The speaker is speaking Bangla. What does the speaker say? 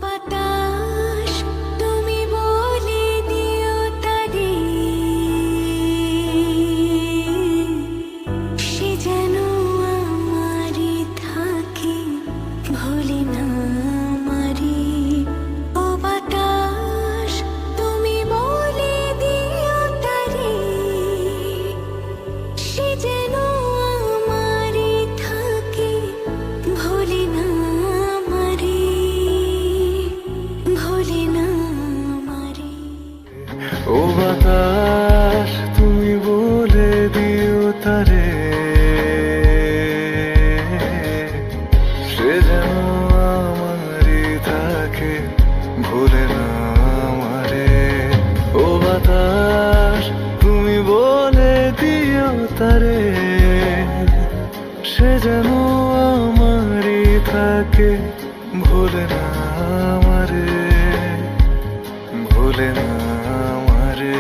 বাতাস তুমি বলে দিও তারে, সে যেন আমারই থাকে, ভোলে না আমারে। ও বাতাস তুমি বলে দিও তারে, সে যেন আমারই থাকে, ভোলে না আমারে, ভোলে না আমারে। ও বাতাস তুমি বলে দিও তারে, সে যেন আমারই থাকে, ভুলে না আমারে। ও বাতাস তুমি বলে দিও তারে, সে যেন আমারই থাকে, ভুলে না আমারে, ভুলে না আমারে।